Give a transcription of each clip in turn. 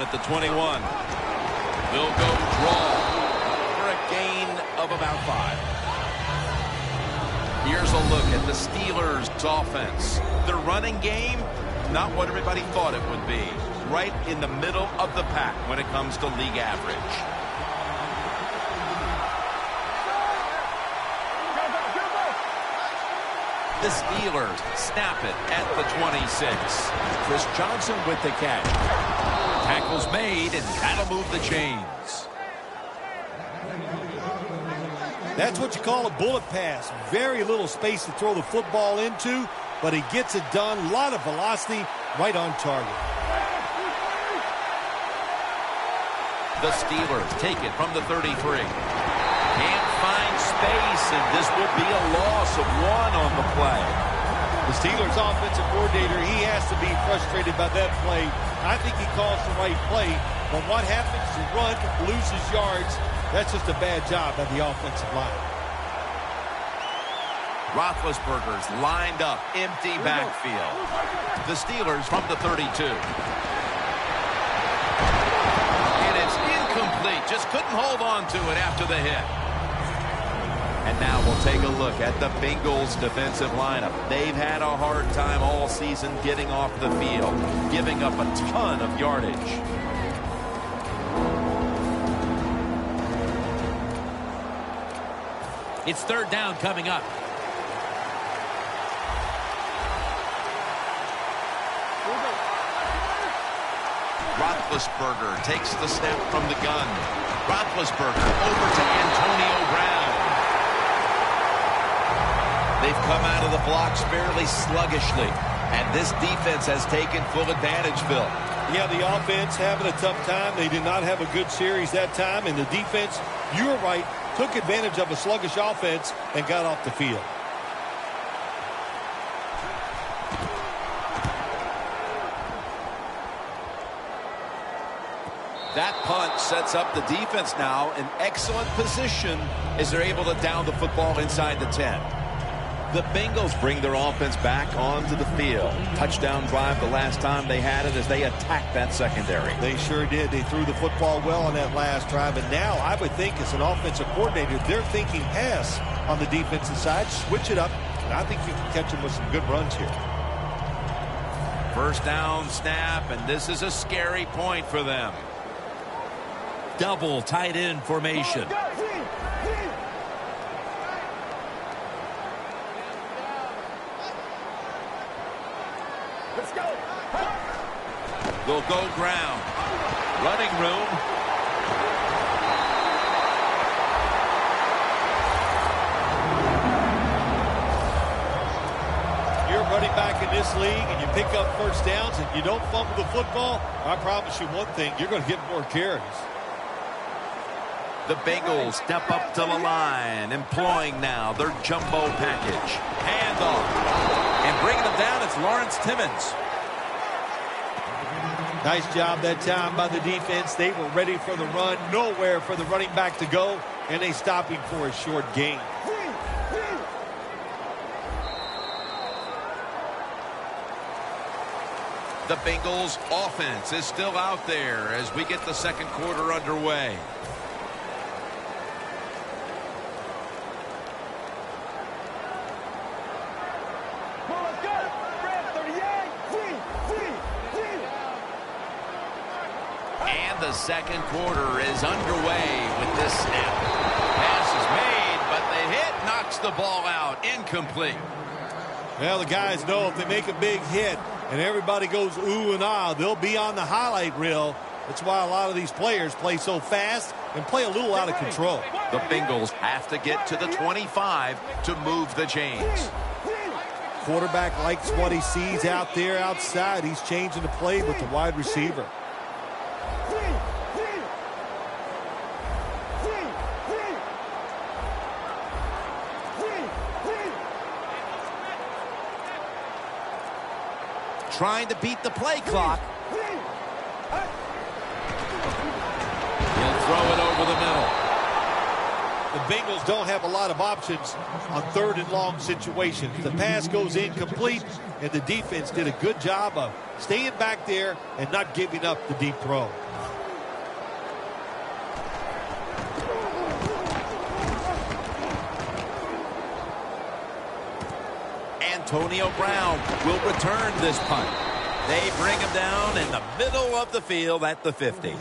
At the 21. They'll go draw for a gain of about 5. Here's a look at the Steelers' offense. Their running game, not what everybody thought it would be. Right in the middle of the pack when it comes to league average. The Steelers snap it at the 26. Chris Johnson with the catch. Tackle's made, and that'll move the chains. That's what you call a bullet pass. Very little space to throw the football into, but he gets it done. A lot of velocity, right on target. The Steelers take it from the 33. Can't find space, and this will be a loss of 1 on the play. The Steelers offensive coordinator, he has to be frustrated by that play. I think he calls the right play, but what happens to run, loses yards, that's just a bad job by the offensive line. Roethlisberger's lined up, empty backfield. The Steelers from the 32. And it's incomplete, just couldn't hold on to it after the hit. And now we'll take a look at the Bengals defensive lineup. They've had a hard time all season getting off the field, giving up a ton of yardage. It's 3rd down coming up. Roethlisberger takes the snap from the gun. Roethlisberger over to Antonio Brown. They've come out of the blocks fairly sluggishly, and this defense has taken full advantage, Phil. Yeah, the offense having a tough time. They did not have a good series that time, and the defense, you were right, took advantage of a sluggish offense and got off the field. That punt sets up the defense now in excellent position as they're able to down the football inside the 10. The Bengals bring their offense back onto the field. Touchdown drive the last time they had it as they attacked that secondary. They sure did. They threw the football well on that last drive. And now I would think as an offensive coordinator, they're thinking pass on the defensive side. Switch it up. And I think you can catch them with some good runs here. First down snap, and this is a scary point for them. Double tight end formation. Let's go. They'll go ground. Running room. You're running back in this league and you pick up first downs and you don't fumble the football, I promise you one thing, you're going to get more carries. The Bengals step up to the line, employing now their jumbo package. Handoff. And bringing them down, it's Lawrence Timmons. Nice job that time by the defense. They were ready for the run, nowhere for the running back to go, and they stop him for a short gain. The Bengals offense is still out there as we get the second quarter underway. And the second quarter is underway with this snap. Pass is made, but the hit knocks the ball out. Incomplete. Well, the guys know if they make a big hit and everybody goes ooh and ah, they'll be on the highlight reel. That's why a lot of these players play so fast and play a little out of control. The Bengals have to get to the 25 to move the chains. Quarterback likes what he sees out there outside. He's changing the play with the wide receiver. Trying to beat the play clock. He'll throw it over the middle. The Bengals don't have a lot of options on 3rd and long situations. The pass goes incomplete, and the defense did a good job of staying back there and not giving up the deep throw. Antonio Brown will return this punt. They bring him down in the middle of the field at the 50.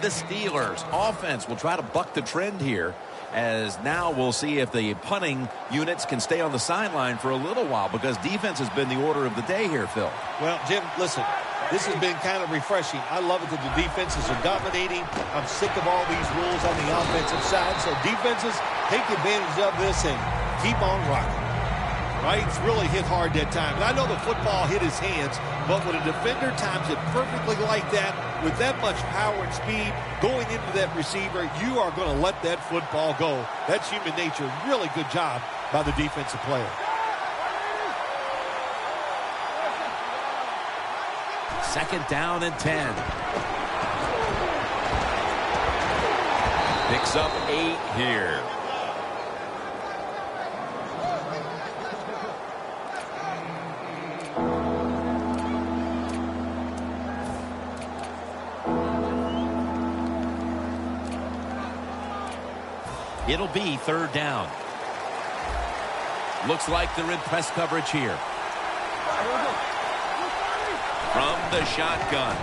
The Steelers offense will try to buck the trend here, as now we'll see if the punting units can stay on the sideline for a little while, because defense has been the order of the day here, Phil. Well, Jim, listen, this has been kind of refreshing. I love it that the defenses are dominating. I'm sick of all these rules on the offensive side. So defenses, take advantage of this and keep on rocking. Right? It's really hit hard that time. And I know the football hit his hands, but when a defender times it perfectly like that, with that much power and speed going into that receiver, you are going to let that football go. That's human nature. Really good job by the defensive player. Second down and 10. Picks up 8 here. It'll be third down. Looks like they're in press coverage here. From the shotgun.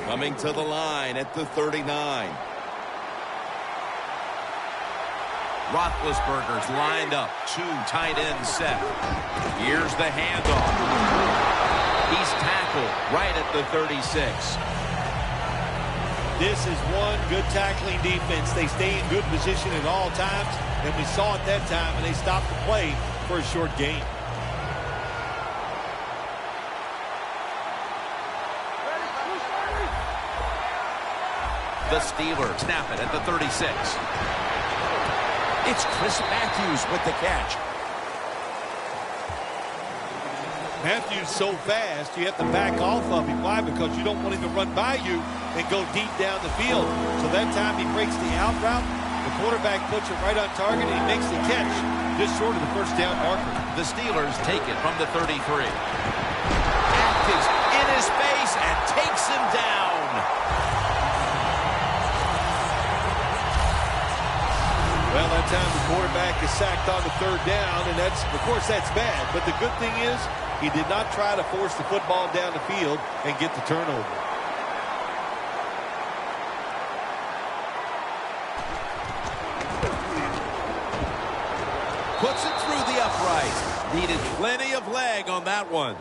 Coming to the line at the 39. Roethlisberger's lined up. 2 tight ends set. Here's the handoff. He's tackled right at the 36. This is one good tackling defense. They stay in good position at all times, and we saw it that time, and they stopped the play for a short gain. The Steelers snap it at the 36. It's Chris Matthews with the catch. Matthews so fast, you have to back off of him. Why? Because you don't want him to run by you and go deep down the field. So that time he breaks the out route. The quarterback puts it right on target, and he makes the catch just short of the first down marker. The Steelers take it from the 33. Atkins in his face and takes him down. Well, that time the quarterback is sacked on the third down, and that's, of course, that's bad. But the good thing is he did not try to force the football down the field and get the turnover. Puts it through the upright. Needed plenty of leg on that one.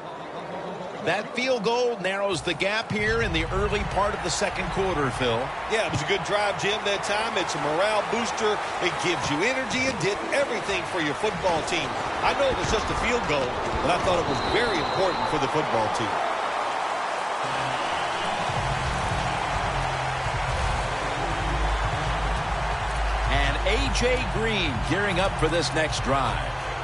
That field goal narrows the gap here in the early part of the second quarter, Phil. Yeah, it was a good drive, Jim, that time. It's a morale booster. It gives you energy. It did everything for your football team. I know it was just a field goal, but I thought it was very important for the football team. And A.J. Green gearing up for this next drive.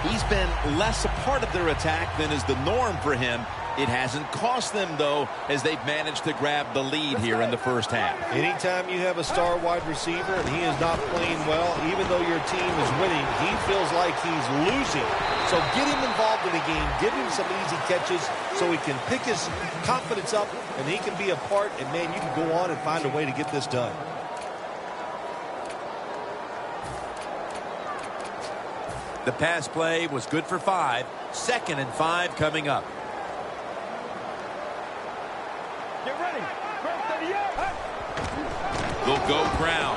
He's been less a part of their attack than is the norm for him. It hasn't cost them, though, as they've managed to grab the lead here in the first half. Anytime you have a star wide receiver and he is not playing well, even though your team is winning, he feels like he's losing. So get him involved in the game. Give him some easy catches so he can pick his confidence up and he can be a part. And, man, you can go on and find a way to get this done. The pass play was good for 5. 2nd and 5 coming up. Get ready. They'll go Brown.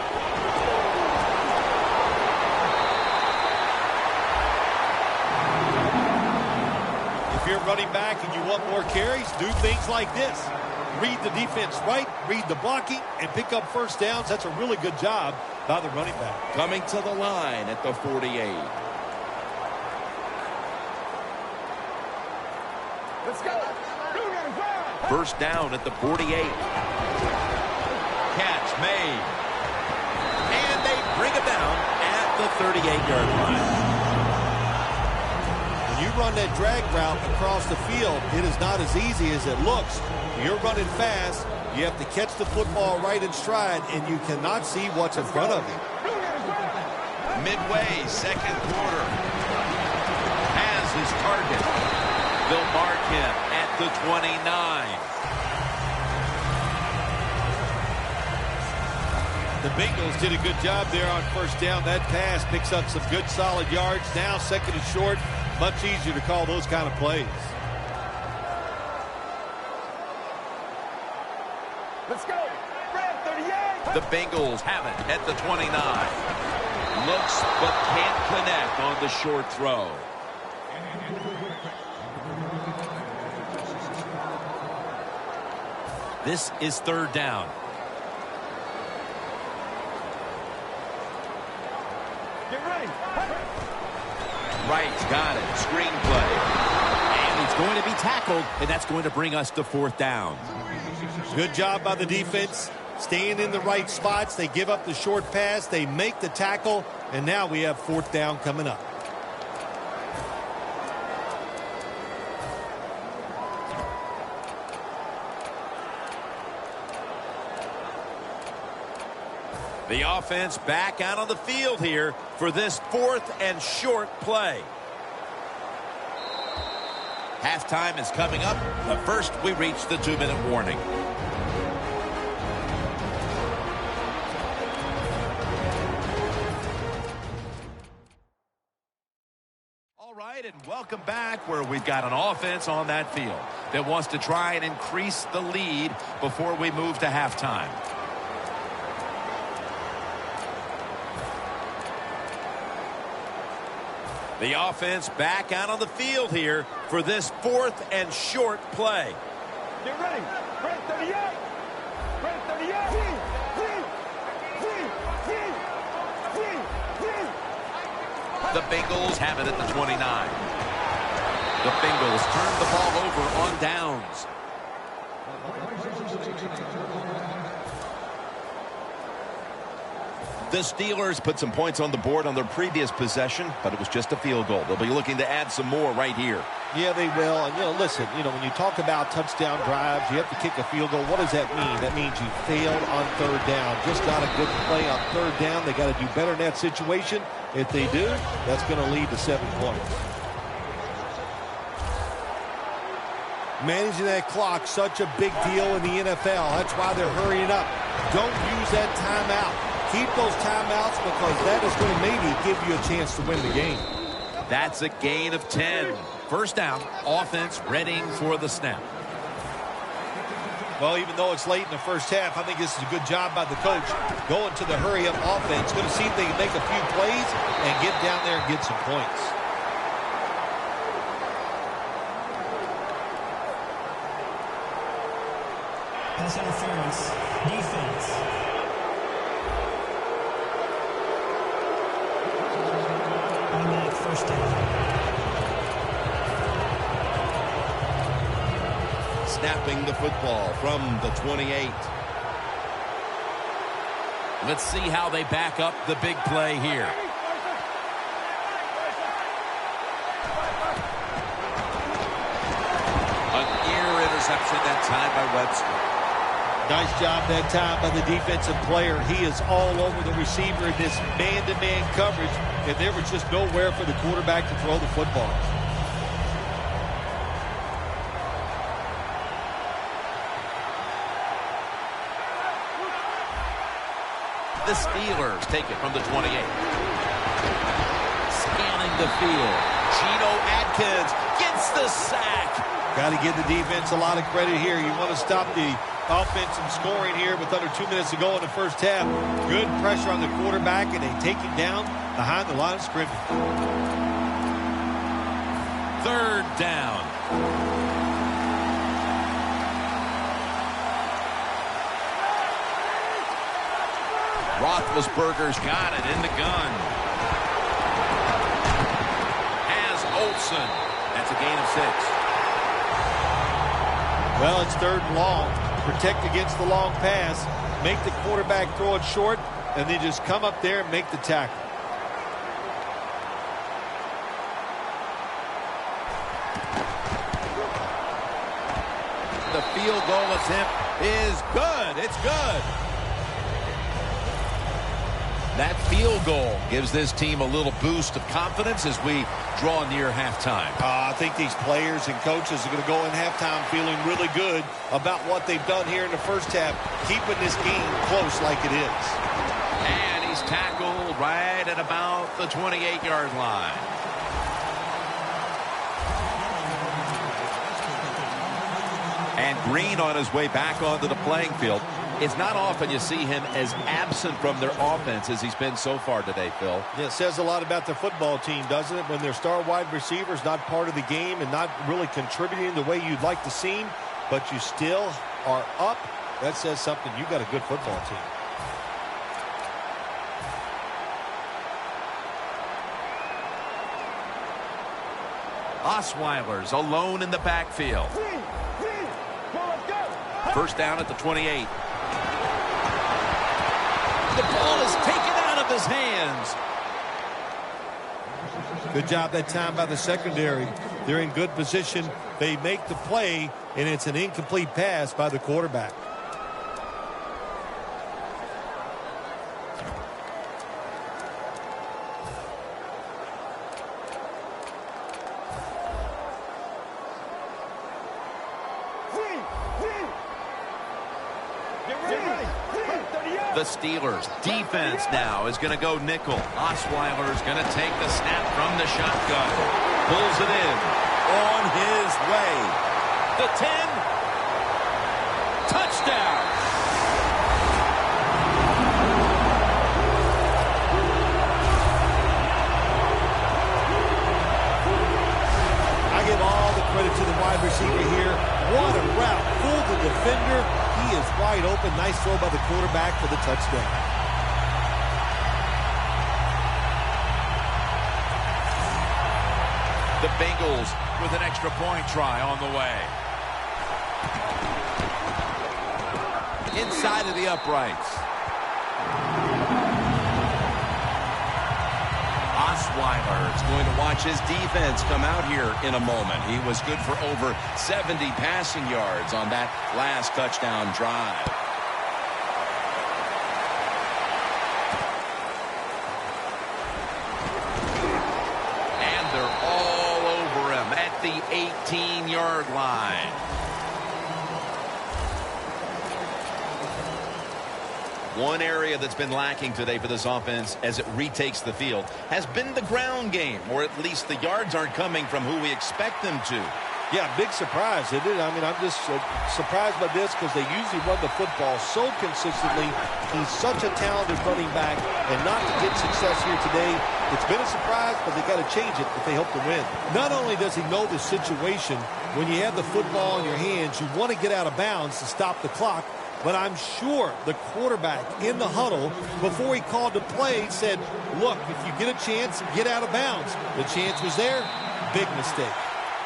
If you're running back and you want more carries, do things like this. Read the defense right, read the blocking, and pick up first downs. That's a really good job by the running back. Coming to the line at the 48. Let's go. First down at the 48. Catch made. And they bring it down at the 38-yard line. When you run that drag route across the field, it is not as easy as it looks. You're running fast. You have to catch the football right in stride, and you cannot see what's in front of you. Midway, second quarter. Has his target. They'll mark him at the 29. The Bengals did a good job there on first down. That pass picks up some good solid yards. Now second and short, much easier to call those kind of plays. Let's go. Red 38. The Bengals have it at the 29. Looks but can't connect on the short throw. This is third down. Get ready. Wright's got it. Screenplay. And he's going to be tackled, and that's going to bring us to fourth down. Good job by the defense. Staying in the right spots. They give up the short pass. They make the tackle. And now we have fourth down coming up. The offense back out on the field here for this fourth and short play. Halftime is coming up, but first we reach the 2-minute warning. All right, and welcome back where we've got an offense on that field that wants to try and increase the lead before we move to halftime. The offense back out on the field here for this fourth and short play. Get ready. Red 38. Red 38. The Bengals have it at the 29. The Bengals turn the ball over on downs. The Steelers put some points on the board on their previous possession, but it was just a field goal. They'll be looking to add some more right here. Yeah, they will. And, listen, when you talk about touchdown drives, you have to kick a field goal. What does that mean? That means you failed on third down. Just not a good play on third down. They got to do better in that situation. If they do, that's going to lead to 7 points. Managing that clock, such a big deal in the NFL. That's why they're hurrying up. Don't use that timeout. Keep those timeouts because that is going to maybe give you a chance to win the game. That's a gain of 10. First down, offense readying for the snap. Well, even though it's late in the first half, I think this is a good job by the coach going to the hurry-up offense. Going to see if they can make a few plays and get down there and get some points. Pass interference. Defense. Automatic first down. Snapping the football from the 28. Let's see how they back up the big play here. An ear interception that time by Webster. Nice job that time by the defensive player. He is all over the receiver in this man-to-man coverage, and there was just nowhere for the quarterback to throw the football. The Steelers take it from the 28. Scanning the field. Geno Atkins gets the sack. Got to give the defense a lot of credit here. You want to stop the offense from scoring here with under 2 minutes to go in the first half. Good pressure on the quarterback, and they take him down behind the line of scrimmage. Third down. Roethlisberger's got it in the gun. Has Olsen. That's a gain of 6. Well, it's third and long. Protect against the long pass. Make the quarterback throw it short, and then just come up there and make the tackle. The field goal attempt is good. It's good. That field goal gives this team a little boost of confidence as we draw near halftime. I think these players and coaches are going to go in halftime feeling really good about what they've done here in the first half, keeping this game close like it is. tackled right at about the 28-yard line. And Green on his way back onto the playing field. It's not often you see him as absent from their offense as he's been so far today, Phil. Yeah, it says a lot about the football team, doesn't it? When their star wide receiver is not part of the game and not really contributing the way you'd like to see him, but you still are up. That says something. You got a good football team. Osweiler's alone in the backfield. First down at the 28. The ball is taken out of his hands. Good job that time by the secondary. They're in good position. They make the play, and it's an incomplete pass by the quarterback. The Steelers defense now is going to go nickel. Osweiler's going to take the snap from the shotgun. Pulls it in. On his way. The 10. Touchdown. I give all the credit to the wide receiver here. What a route. Fooled the defender. He is wide open. Nice throw by the quarterback for the touchdown. The Bengals with an extra point try on the way. Inside of the uprights. Osweiler is going to watch his defense come out here in a moment. He was good for over 70 passing yards on that last touchdown drive. And they're all over him at the 18-yard line. One area that's been lacking today for this offense as it retakes the field has been the ground game, or at least the yards aren't coming from who we expect them to. Yeah, big surprise, isn't it? I mean, I'm just surprised by this because they usually run the football so consistently. He's such a talented running back, and not to get success here today, it's been a surprise, but they got to change it if they hope to win. Not only does he know the situation, when you have the football in your hands, you want to get out of bounds to stop the clock. But I'm sure the quarterback in the huddle, before he called the play, said, look, if you get a chance, get out of bounds. The chance was there. Big mistake.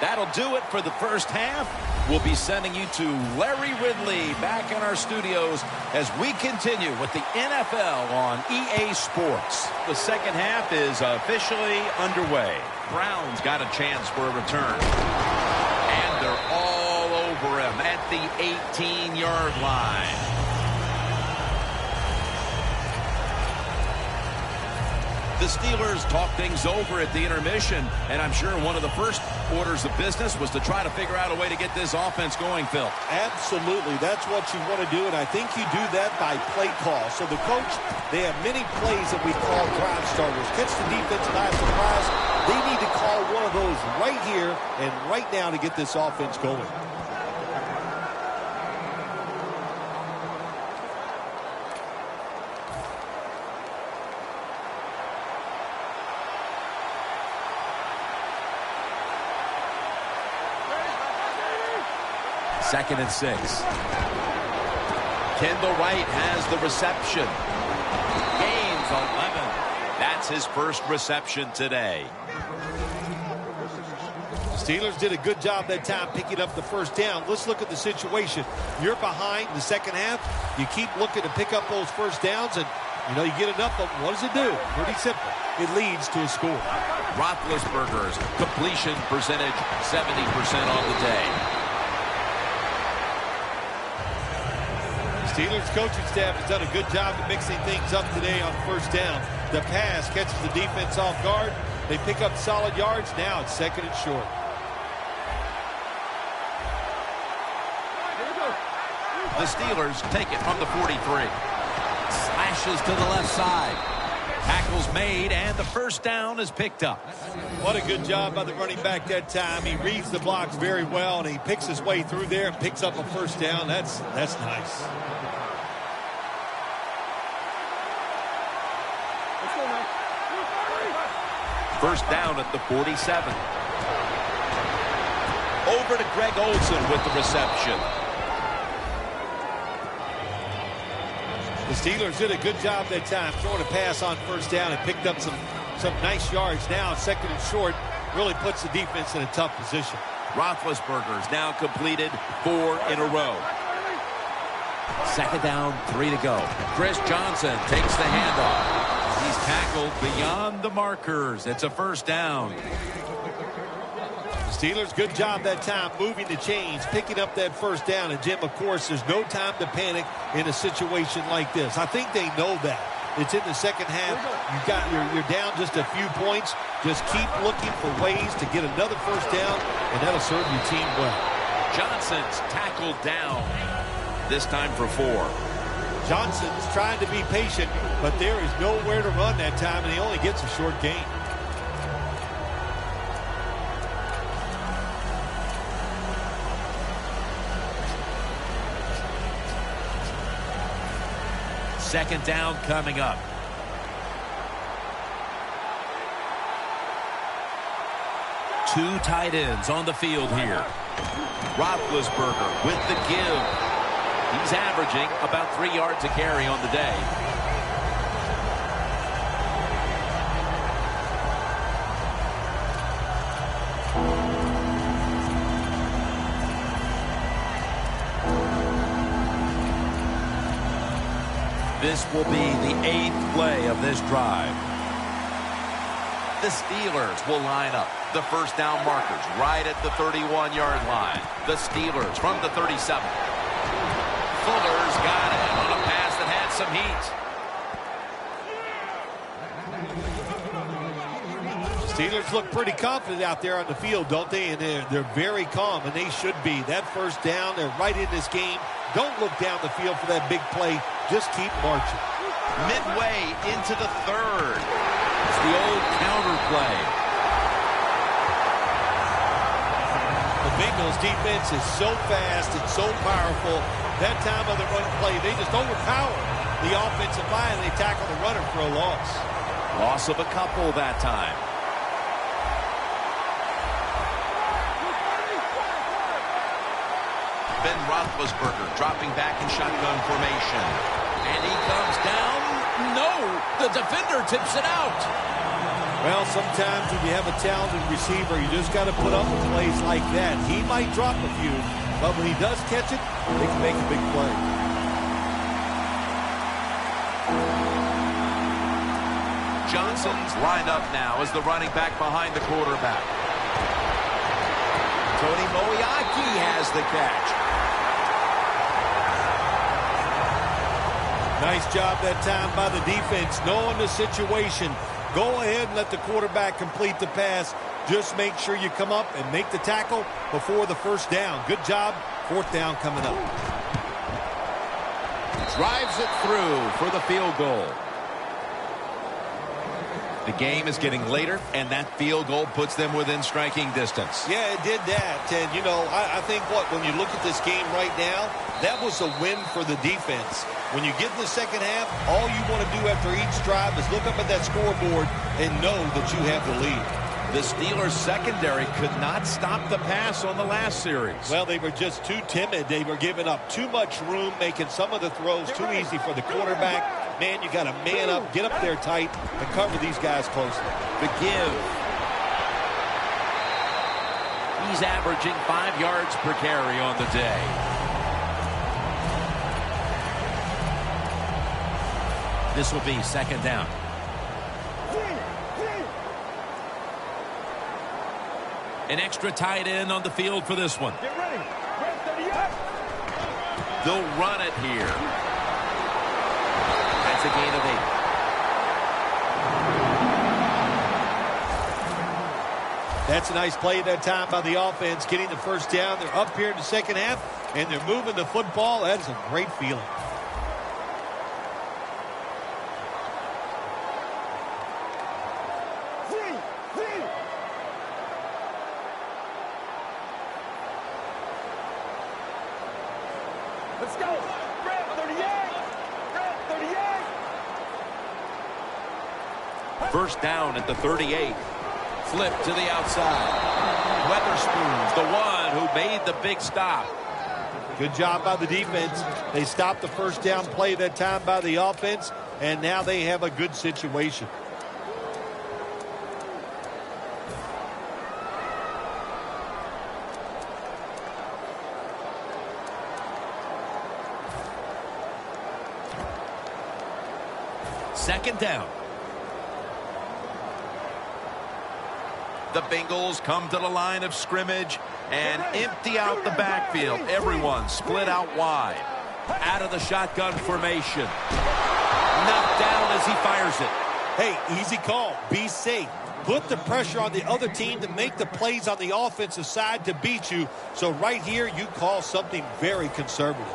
That'll do it for the first half. We'll be sending you to Larry Ridley back in our studios as we continue with the NFL on EA Sports. The second half is officially underway. Browns got a chance for a return. And they're all over him at the 18-yard line. The Steelers talk things over at the intermission, and I'm sure one of the first orders of business was to try to figure out a way to get this offense going, Phil. Absolutely. That's what you want to do, and I think you do that by play call. So the coach, they have many plays that we call drive starters. Catch the defense by surprise. They need to call one of those right here and right now to get this offense going. Second and 6. Kendall Wright has the reception. Gains 11. That's his first reception today. Steelers did a good job that time picking up the first down. Let's look at the situation. You're behind the second half. You keep looking to pick up those first downs, and you get enough of them. What does it do? Pretty simple. It leads to a score. Roethlisberger's completion percentage 70% on the day. Steelers coaching staff has done a good job of mixing things up today on first down. The pass catches the defense off guard. They pick up solid yards. Now it's second and short. The Steelers take it from the 43. Slashes to the left side. Tackle's made, and the first down is picked up. What a good job by the running back that time. He reads the blocks very well, and he picks his way through there and picks up a first down. That's nice. First down at the 47. Over to Greg Olsen with the reception. The Steelers did a good job that time throwing a pass on first down and picked up some nice yards. Now second and short really puts the defense in a tough position. Roethlisberger's now completed 4 in a row. Second down, 3 to go. Chris Johnson takes the handoff. He's tackled beyond the markers. It's a first down. Steelers, good job that time moving the chains, picking up that first down. And, Jim, of course, there's no time to panic in a situation like this. I think they know that. It's in the second half. You're down just a few points. Just keep looking for ways to get another first down, and that'll serve your team well. Johnson's tackled down, this time for 4. Johnson's trying to be patient, but there is nowhere to run that time, and he only gets a short gain. Second down coming up. Two tight ends on the field here. Roethlisberger with the give. He's averaging about 3 yards a carry on the day. This will be the 8th play of this drive. The Steelers will line up. The first down markers right at the 31-yard line. The Steelers from the 37. Fuller's got it on a pass that had some heat. Steelers look pretty confident out there on the field, don't they? And they're very calm, and they should be. That first down, they're right in this game. Don't look down the field for that big play. Just keep marching. Midway into the third. It's the old counter play. The Bengals defense is so fast and so powerful. That time of the run play, they just overpower the offensive line, and they tackle the runner for a loss. Loss of a couple that time. Ben Roethlisberger dropping back in shotgun formation. And he comes down. No, the defender tips it out. Well, sometimes when you have a talented receiver, you just got to put up with plays like that. He might drop a few, but when he does catch it, they can make a big play. Johnson's lined up now as the running back behind the quarterback. Tony Moiaki has the catch. Nice job that time by the defense, knowing the situation. Go ahead and let the quarterback complete the pass. Just make sure you come up and make the tackle before the first down. Good job. Fourth down coming up. Drives it through for the field goal. The game is getting later, and that field goal puts them within striking distance. Yeah, it did that. And, you know, I think when you look at this game right now, that was a win for the defense. When you get in the second half, all you want to do after each drive is look up at that scoreboard and know that you have the lead. The Steelers secondary could not stop the pass on the last series. Well, they were just too timid. They were giving up too much room, making some of the throws too easy for the quarterback. Man, you got to man up, get up there tight, and cover these guys closely. The give. He's averaging 5 yards per carry on the day. This will be second down. An extra tight end on the field for this one. Get ready. They'll run it here. That's a gain of 8. That's a nice play that time by the offense, getting the first down. They're up here in the second half, and they're moving the football. That is a great feeling. go. Red 38. Red 38. First down at the 38. Flip to the outside. Weatherspoon's the one who made the big stop. Good job by the defense. They stopped the first down play that time by the offense, and now they have a good situation. Second down. The Bengals come to the line of scrimmage and empty out the backfield. Everyone split out wide. Out of the shotgun formation. Knocked down as he fires it. Hey, easy call. Be safe. Put the pressure on the other team to make the plays on the offensive side to beat you. So right here, you call something very conservative.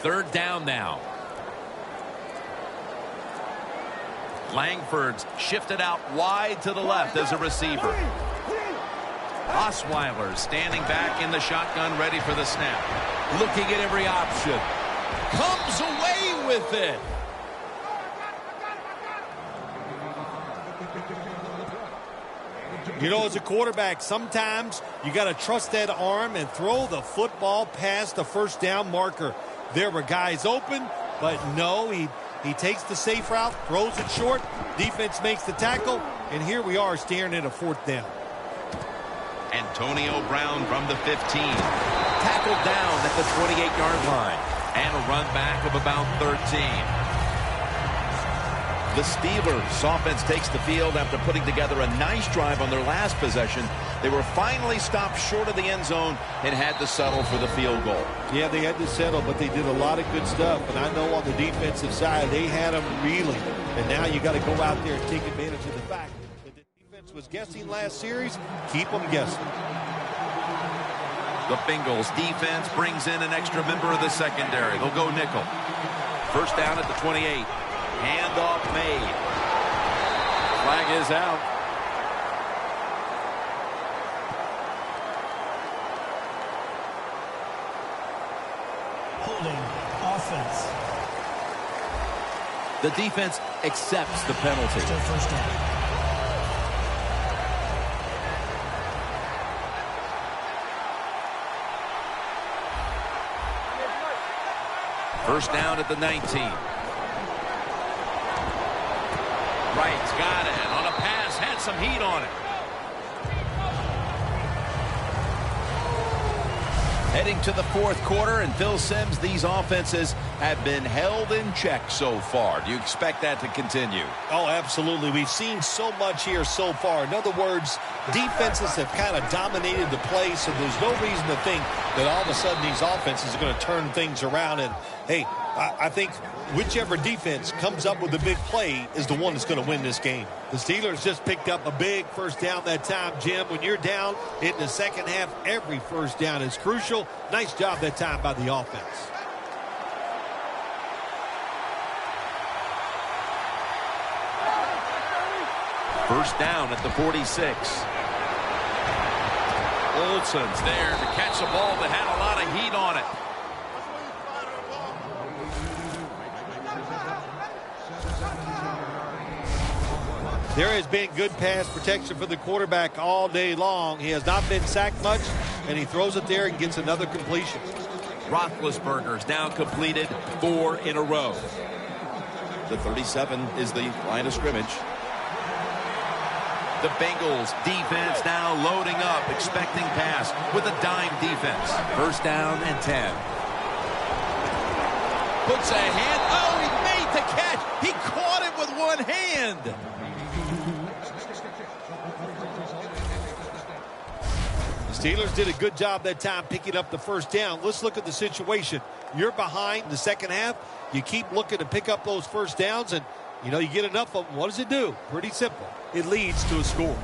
Third down now. Langford's shifted out wide to the left as a receiver. Osweiler standing back in the shotgun, ready for the snap. Looking at every option. Comes away with it. You know, as a quarterback, sometimes you got to trust that arm and throw the football past the first down marker. There were guys open, but no, he takes the safe route, throws it short, defense makes the tackle, and here we are staring at a fourth down. Antonio Brown from the 15. Tackled down at the 28-yard line. And a run back of about 13. The Steelers' offense takes the field after putting together a nice drive on their last possession. They were finally stopped short of the end zone and had to settle for the field goal. Yeah, they had to settle, but they did a lot of good stuff. And I know on the defensive side, they had them reeling. And now you got to go out there and take advantage of the fact that the defense was guessing last series. Keep them guessing. The Bengals defense brings in an extra member of the secondary. They'll go nickel. First down at the 28. Handoff made. Flag is out. Holding. Offense. The defense accepts the penalty. Still first down. First down at the 19. Wright's got it. On a pass, had some heat on it. Heading to the fourth quarter, and Phil Simms, these offenses have been held in check so far. Do you expect that to continue? Oh, absolutely. We've seen so much here so far. In other words, defenses have kind of dominated the play, so there's no reason to think that all of a sudden these offenses are going to turn things around. And, hey, I think whichever defense comes up with a big play is the one that's going to win this game. The Steelers just picked up a big first down that time, Jim. When you're down in the second half, every first down is crucial. Nice job that time by the offense. First down at the 46. Olsen's there to catch a ball that had a lot of heat on it. There has been good pass protection for the quarterback all day long. He has not been sacked much, and he throws it there and gets another completion. Roethlisberger's now completed 4 in a row. The 37 is the line of scrimmage. The Bengals defense now loading up, expecting pass with a dime defense. First down and 10. Puts a hand. Oh, he made the catch. He caught it with one hand. The Steelers did a good job that time picking up the first down. Let's look at the situation. You're behind the second half. You keep looking to pick up those first downs, and you know, you get enough of them. What does it do? Pretty simple. It leads to a score.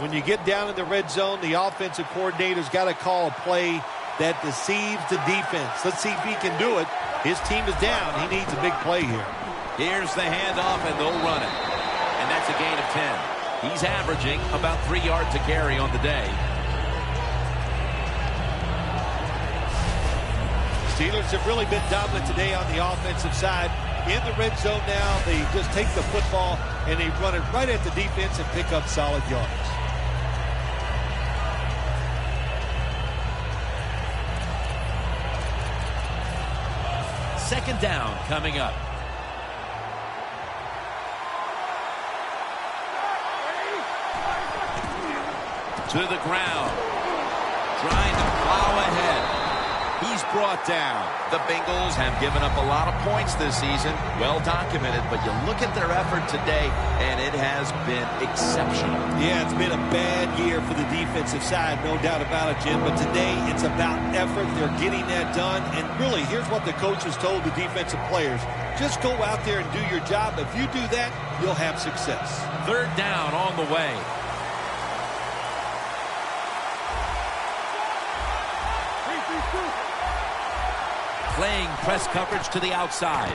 When you get down in the red zone, the offensive coordinator's got to call a play that deceives the defense. Let's see if he can do it. His team is down. He needs a big play here. Here's the handoff, and they'll run it. And that's a gain of 10. He's averaging about 3 yards a carry on the day. Steelers have really been dominant today on the offensive side. In the red zone now, they just take the football and they run it right at the defense and pick up solid yards. Second down coming up. To the ground. Trying to plow ahead. He's brought down. The Bengals have given up a lot of points this season. Well documented, but you look at their effort today, and it has been exceptional. Yeah, it's been a bad year for the defensive side, no doubt about it, Jim. But today, it's about effort. They're getting that done. And really, here's what the coaches told the defensive players. Just go out there and do your job. If you do that, you'll have success. Third down on the way. Playing press coverage to the outside.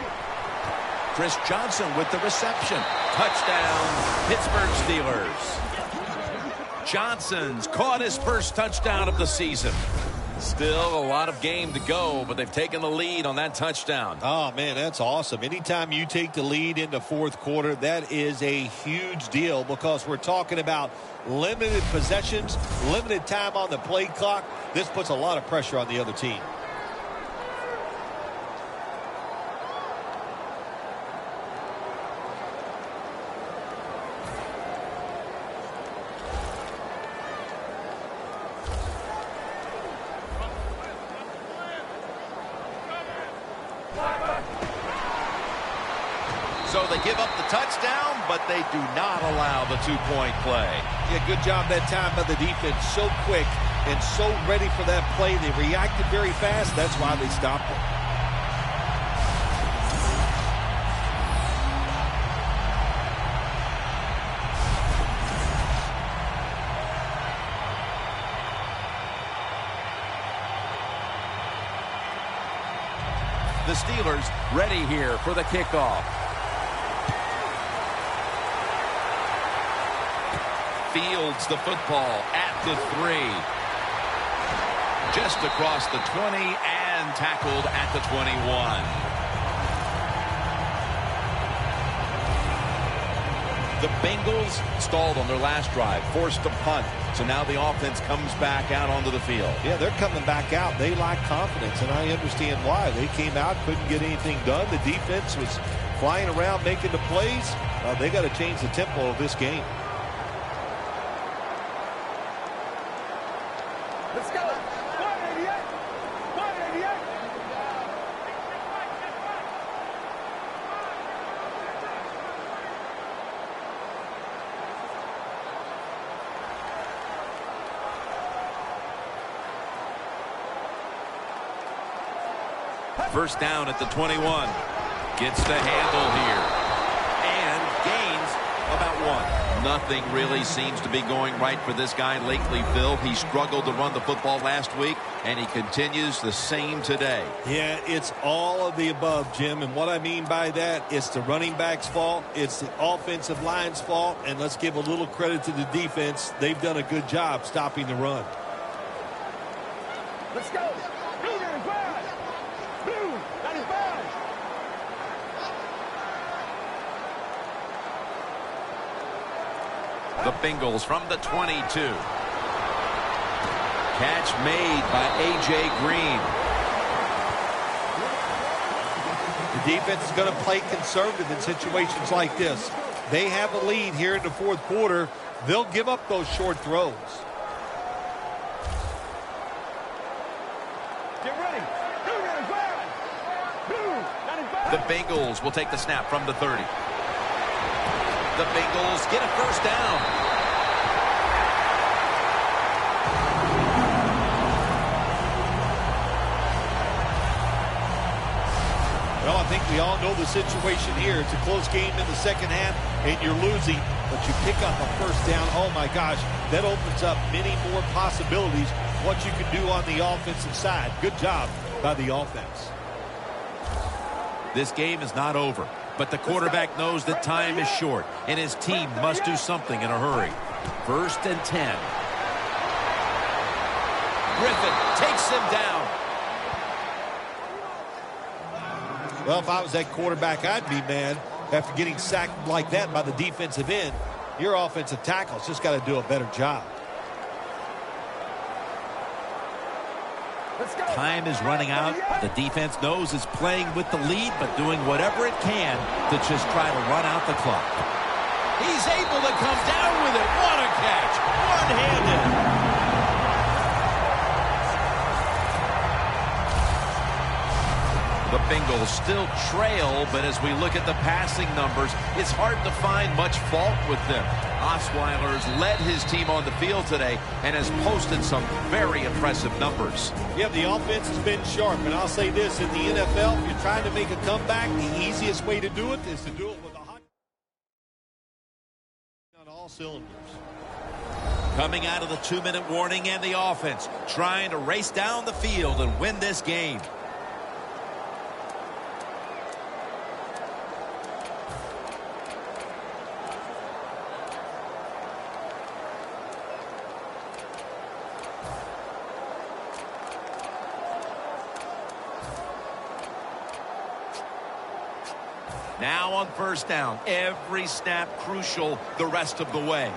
Chris Johnson with the reception. Touchdown, Pittsburgh Steelers. Johnson's caught his first touchdown of the season. Still a lot of game to go, but they've taken the lead on that touchdown. Oh, man, that's awesome. Anytime you take the lead in the fourth quarter, that is a huge deal because we're talking about limited possessions, limited time on the play clock. This puts a lot of pressure on the other team. So they give up the touchdown, but they do not allow the two-point play. Yeah, good job that time by the defense. So quick and so ready for that play. They reacted very fast. That's why they stopped it. The Steelers ready here for the kickoff. Fields the football at the 3. Just across the 20 and tackled at the 21. The Bengals stalled on their last drive, forced a punt. So now the offense comes back out onto the field. Yeah, they're coming back out. They lack confidence, and I understand why. They came out, couldn't get anything done. The defense was flying around making the plays. They got to change the tempo of this game. Let's go. 188. 188. First down at the 21. Gets the handle here. And gains about 1. Nothing really seems to be going right for this guy lately, Phil. He struggled to run the football last week, and he continues the same today. Yeah, it's all of the above, Jim. And what I mean by that, it's the running back's fault. It's the offensive line's fault. And let's give a little credit to the defense. They've done a good job stopping the run. Let's go. Blue 95. Blue 95. The Bengals from the 22. Catch made by A.J. Green. The defense is going to play conservative in situations like this. They have a lead here in the fourth quarter. They'll give up those short throws. Get ready. Blue 95. Blue 95. The Bengals will take the snap from the 30. The Bengals get a first down. Well, I think we all know the situation here. It's a close game in the second half, and you're losing, but you pick up a first down. Oh, my gosh, that opens up many more possibilities what you can do on the offensive side. Good job by the offense. This game is not over, but the quarterback knows that time is short, and his team must do something in a hurry. 1st and 10. Griffin takes him down. Well, if I was that quarterback, I'd be mad after getting sacked like that by the defensive end. Your offensive tackle's just got to do a better job. Time is running out. The defense knows it's playing with the lead, but doing whatever it can to just try to run out the clock. He's able to come down with it. What a catch. One-handed. The Bengals still trail, but as we look at the passing numbers, it's hard to find much fault with them. Osweiler's led his team on the field today and has posted some very impressive numbers. Yeah, the offense has been sharp, and I'll say this, in the NFL, if you're trying to make a comeback, the easiest way to do it is to do it with a hot on all cylinders. Coming out of the 2-minute warning, and the offense trying to race down the field and win this game. Now on 1st down, every snap crucial the rest of the way.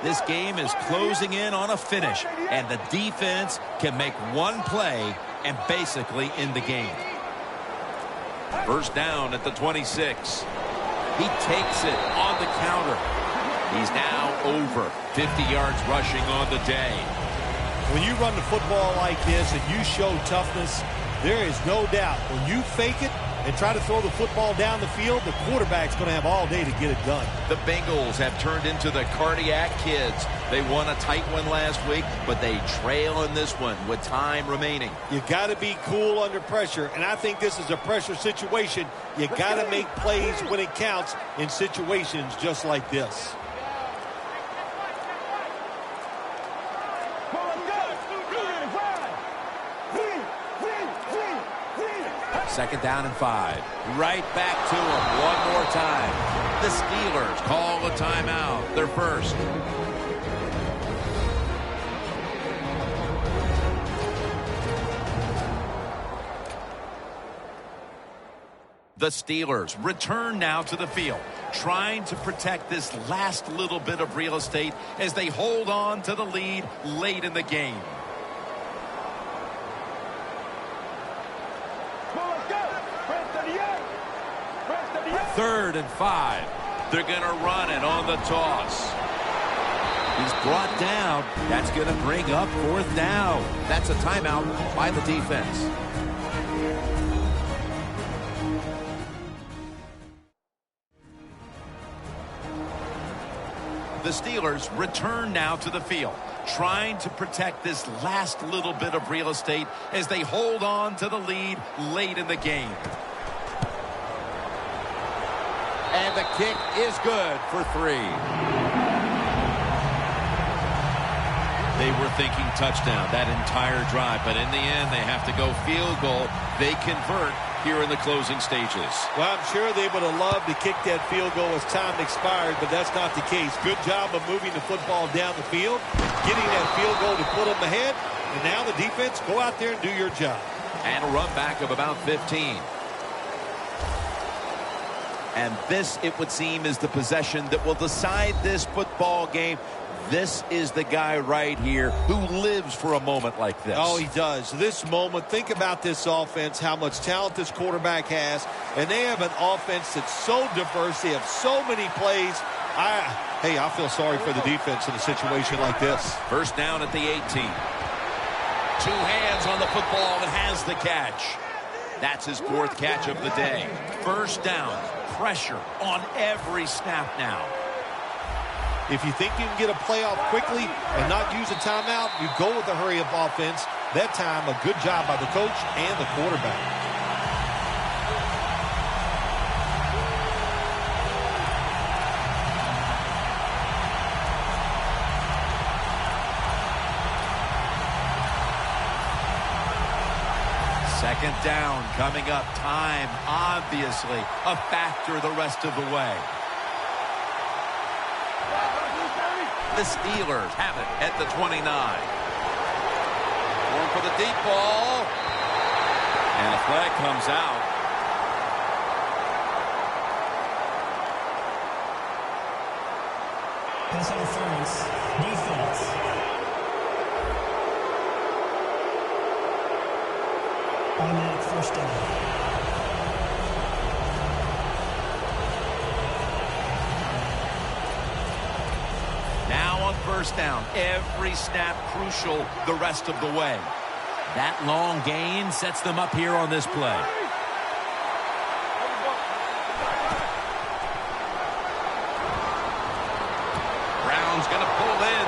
This game is closing in on a finish, and the defense can make one play and basically end the game. 1st down at the 26. He takes it on the counter. He's now over 50 yards rushing on the day. When you run the football like this and you show toughness, there is no doubt when you fake it and try to throw the football down the field, the quarterback's going to have all day to get it done. The Bengals have turned into the cardiac kids. They won a tight one last week, but they trail in this one with time remaining. You got to be cool under pressure, and I think this is a pressure situation. You got to make plays when it counts in situations just like this. Second down and 5. Right back to him one more time. The Steelers call a timeout. Their first. The Steelers return now to the field, trying to protect this last little bit of real estate as they hold on to the lead late in the game. 3rd and 5. They're going to run it on the toss. He's brought down. That's going to bring up 4th down. That's a timeout by the defense. The Steelers return now to the field, trying to protect this last little bit of real estate as they hold on to the lead late in the game. And the kick is good for 3. They were thinking touchdown that entire drive, but in the end, they have to go field goal. They convert here in the closing stages. Well, I'm sure they would have loved to kick that field goal as time expired, but that's not the case. Good job of moving the football down the field, getting that field goal to put them ahead, and now the defense, go out there and do your job. And a run back of about 15. And this, it would seem, is the possession that will decide this football game. This is the guy right here who lives for a moment like this. Oh, he does. This moment, think about this offense, how much talent this quarterback has. And they have an offense that's so diverse. They have so many plays. I feel sorry for the defense in a situation like this. 1st down at the 18. 2 hands on the football and has the catch. That's his 4th catch of the day. 1st down. Pressure on every snap now. If you think you can get a playoff quickly and not use a timeout, you go with the hurry-up offense That time, a good job by the coach and the quarterback. Second down coming up. Time, obviously, a factor the rest of the way. The Steelers have it at the 29. Going for the deep ball. And a flag comes out. Pass interference. Defense. Automatic first down. Now on first down, every snap crucial the rest of the way. That long gain sets them up here on this play. Brown's going to pull in.